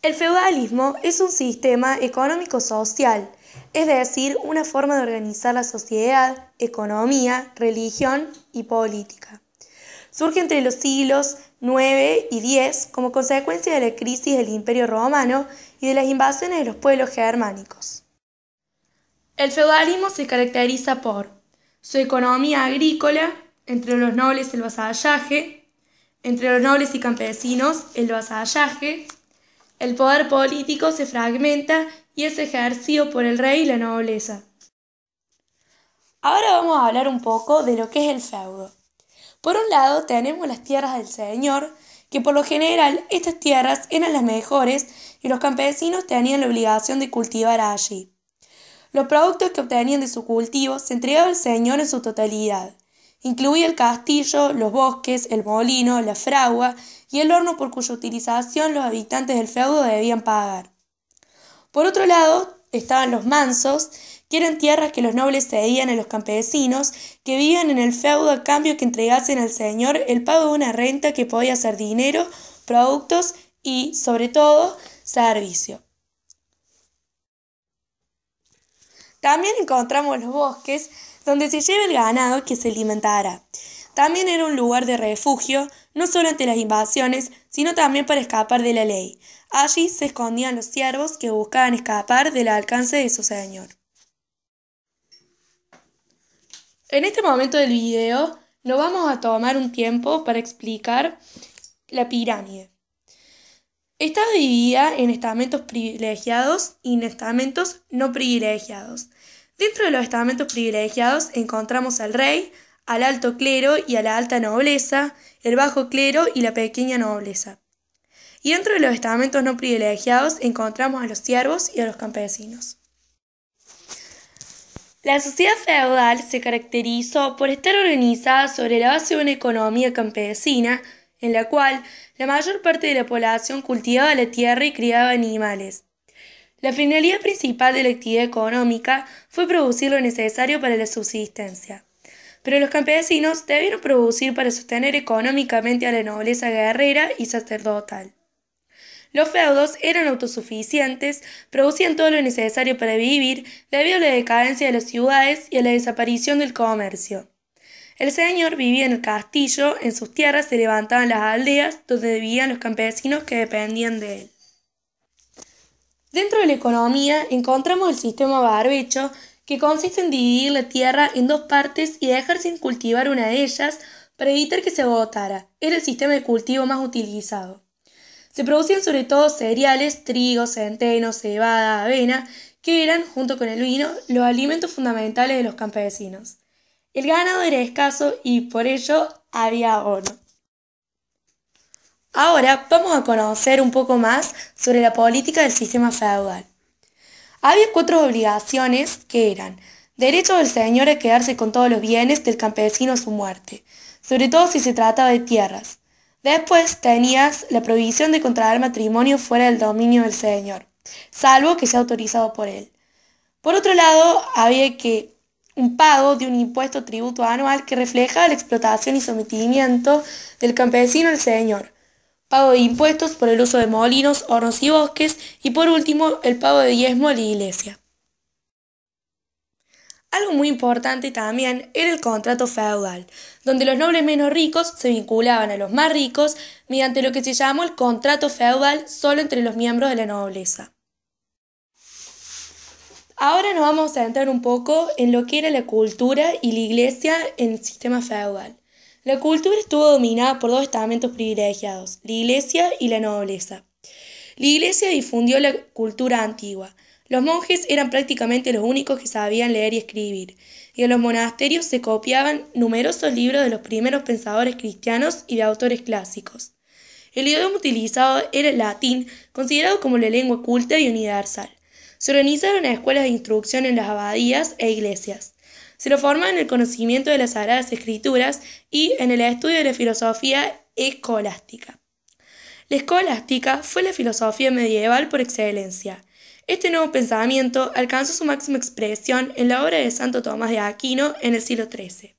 El feudalismo es un sistema económico-social, es decir, una forma de organizar la sociedad, economía, religión y política. Surge entre los siglos IX y X como consecuencia de la crisis del Imperio Romano y de las invasiones de los pueblos germánicos. El feudalismo se caracteriza por su economía agrícola, entre los nobles el vasallaje, entre los nobles y campesinos el vasallaje. El poder político se fragmenta y es ejercido por el rey y la nobleza. Ahora vamos a hablar un poco de lo que es el feudo. Por un lado tenemos las tierras del señor, que por lo general estas tierras eran las mejores y los campesinos tenían la obligación de cultivar allí. Los productos que obtenían de su cultivo se entregaban al señor en su totalidad. Incluía el castillo, los bosques, el molino, la fragua y el horno por cuya utilización los habitantes del feudo debían pagar. Por otro lado, estaban los mansos, que eran tierras que los nobles cedían a los campesinos que vivían en el feudo a cambio que entregasen al señor el pago de una renta que podía ser dinero, productos y, sobre todo, servicio. También encontramos los bosques, donde se lleva el ganado que se alimentara. También era un lugar de refugio, no solo ante las invasiones, sino también para escapar de la ley. Allí se escondían los siervos que buscaban escapar del alcance de su señor. En este momento del video nos vamos a tomar un tiempo para explicar la pirámide. Está dividida en estamentos privilegiados y en estamentos no privilegiados. Dentro de los estamentos privilegiados encontramos al rey, al alto clero y a la alta nobleza, el bajo clero y la pequeña nobleza. Y dentro de los estamentos no privilegiados encontramos a los siervos y a los campesinos. La sociedad feudal se caracterizó por estar organizada sobre la base de una economía campesina, en la cual la mayor parte de la población cultivaba la tierra y criaba animales. La finalidad principal de la actividad económica fue producir lo necesario para la subsistencia, pero los campesinos debieron producir para sostener económicamente a la nobleza guerrera y sacerdotal. Los feudos eran autosuficientes, producían todo lo necesario para vivir debido a la decadencia de las ciudades y a la desaparición del comercio. El señor vivía en el castillo, en sus tierras se levantaban las aldeas donde vivían los campesinos que dependían de él. Dentro de la economía encontramos el sistema barbecho, que consiste en dividir la tierra en dos partes y dejar sin cultivar una de ellas para evitar que se agotara. Era el sistema de cultivo más utilizado. Se producían sobre todo cereales, trigo, centeno, cebada, avena, que eran, junto con el vino, los alimentos fundamentales de los campesinos. El ganado era escaso y por ello había oro. Ahora vamos a conocer un poco más sobre la política del sistema feudal. Había 4 obligaciones que eran: derecho del señor a quedarse con todos los bienes del campesino a su muerte, sobre todo si se trataba de tierras. Después tenías la prohibición de contraer matrimonio fuera del dominio del señor, salvo que sea autorizado por él. Por otro lado, había un pago de un impuesto o tributo anual que reflejaba la explotación y sometimiento del campesino al señor, pago de impuestos por el uso de molinos, hornos y bosques, y por último, el pago de diezmo a la iglesia. Algo muy importante también era el contrato feudal, donde los nobles menos ricos se vinculaban a los más ricos mediante lo que se llamó el contrato feudal solo entre los miembros de la nobleza. Ahora nos vamos a centrar un poco en lo que era la cultura y la iglesia en el sistema feudal. La cultura estuvo dominada por 2 estamentos privilegiados, la iglesia y la nobleza. La iglesia difundió la cultura antigua. Los monjes eran prácticamente los únicos que sabían leer y escribir, y en los monasterios se copiaban numerosos libros de los primeros pensadores cristianos y de autores clásicos. El idioma utilizado era el latín, considerado como la lengua culta y universal. Se organizaron escuelas de instrucción en las abadías e iglesias. Se lo formaban en el conocimiento de las Sagradas Escrituras y en el estudio de la filosofía escolástica. La escolástica fue la filosofía medieval por excelencia. Este nuevo pensamiento alcanzó su máxima expresión en la obra de Santo Tomás de Aquino en el siglo XIII.